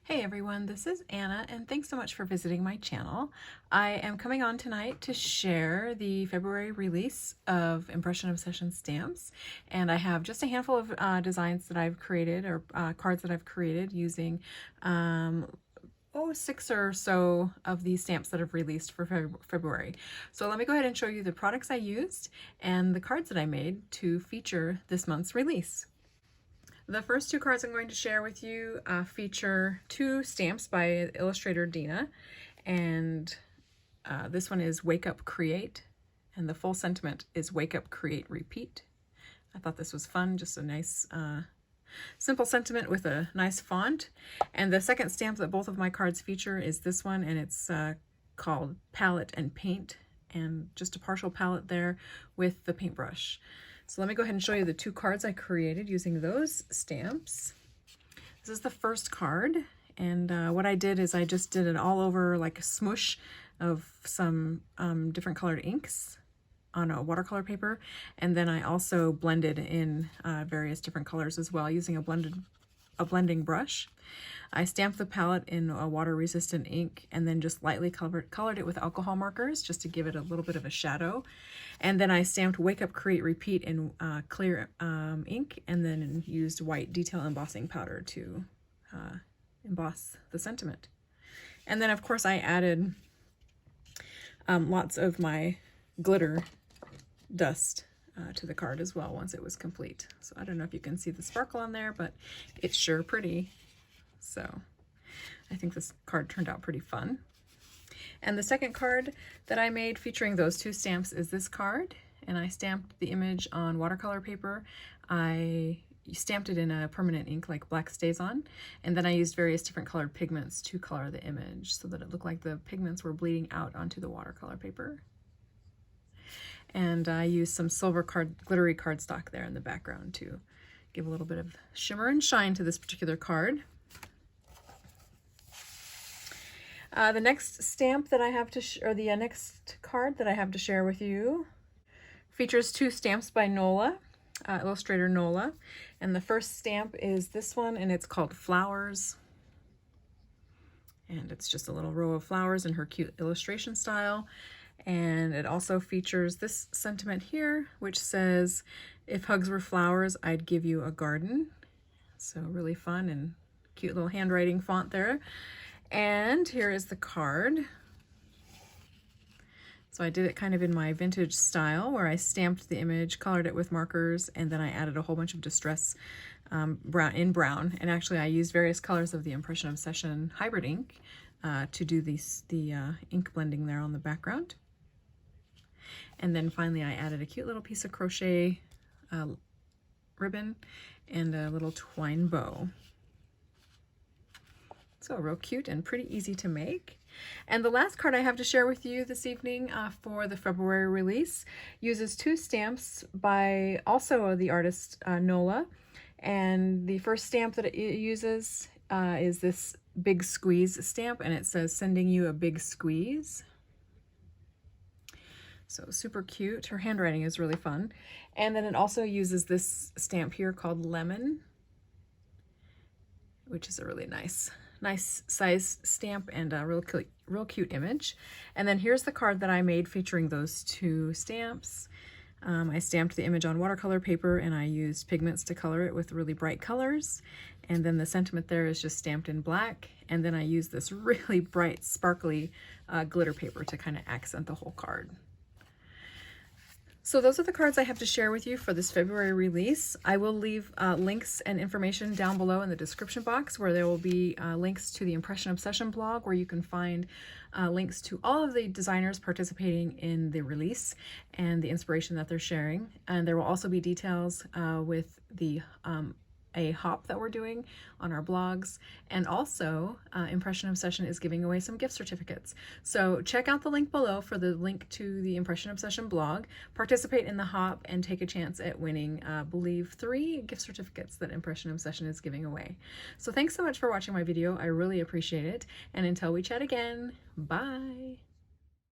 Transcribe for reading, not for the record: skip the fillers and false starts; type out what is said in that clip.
Hey everyone, this is Anna and thanks so much for visiting my channel. I am coming on tonight to share the February release of Impression Obsession stamps, and I have just a handful of designs that I've created, or cards that I've created using 6 or so of these stamps that I've released for February. So let me go ahead and show you the products I used and the cards that I made to feature this month's release. The first two cards I'm going to share with you feature two stamps by Illustrator Dina, and this one is Wake Up Create, and the full sentiment is Wake Up Create Repeat. I thought this was fun, just a nice simple sentiment with a nice font. And the second stamp that both of my cards feature is this one, and it's called Palette and Paint, and just a partial palette there with the paintbrush. So let me go ahead and show you the two cards I created using those stamps. This is the first card, and what I did is I just did it all over like a smoosh of some different colored inks on a watercolor paper, and then I also blended in various different colors as well using a blending brush. I stamped the palette in a water-resistant ink and then just lightly colored it with alcohol markers just to give it a little bit of a shadow. And then I stamped Wake Up Create Repeat in clear ink, and then used white detail embossing powder to emboss the sentiment. And then of course I added lots of my glitter dust to the card as well once it was complete. So I don't know if you can see the sparkle on there, but it's sure pretty. So I think this card turned out pretty fun. And the second card that I made featuring those two stamps is this card, and I stamped the image on watercolor paper. I stamped it in a permanent ink like Black StazOn, and then I used various different colored pigments to color the image so that it looked like the pigments were bleeding out onto the watercolor paper. And I used some silver glittery cardstock there in the background to give a little bit of shimmer and shine to this particular card. The next stamp that I have to, the next card that I have to share with you features two stamps by Noelle, Illustrator Noelle. And the first stamp is this one, and it's called Flowers. And it's just a little row of flowers in her cute illustration style. And it also features this sentiment here, which says, "If hugs were flowers, I'd give you a garden." So really fun and cute little handwriting font there. And here is the card. So I did it kind of in my vintage style where I stamped the image, colored it with markers, and then I added a whole bunch of distress brown. And actually I used various colors of the Impression Obsession hybrid ink to do the ink blending there on the background. And then finally I added a cute little piece of crochet ribbon and a little twine bow. So real cute and pretty easy to make. And the last card I have to share with you this evening for the February release uses two stamps by also the artist Noelle. And the first stamp that it uses is this Big Squeeze stamp, and it says, "Sending you a big squeeze." So super cute. Her handwriting is really fun. And then it also uses this stamp here called Lemon, which is a really nice size stamp and a real cute image. And then here's the card that I made featuring those two stamps. I stamped the image on watercolor paper, and I used pigments to color it with really bright colors. And then the sentiment there is just stamped in black. And then I used this really bright, sparkly glitter paper to kind of accent the whole card. So those are the cards I have to share with you for this February release. I will leave links and information down below in the description box, where there will be links to the Impression Obsession blog, where you can find links to all of the designers participating in the release and the inspiration that they're sharing. And there will also be details with the a hop that we're doing on our blogs, and also Impression Obsession is giving away some gift certificates. So check out the link below for the link to the Impression Obsession blog, participate in the hop, and take a chance at winning, I believe, 3 gift certificates that Impression Obsession is giving away. So thanks so much for watching my video. I really appreciate it, and until we chat again, bye.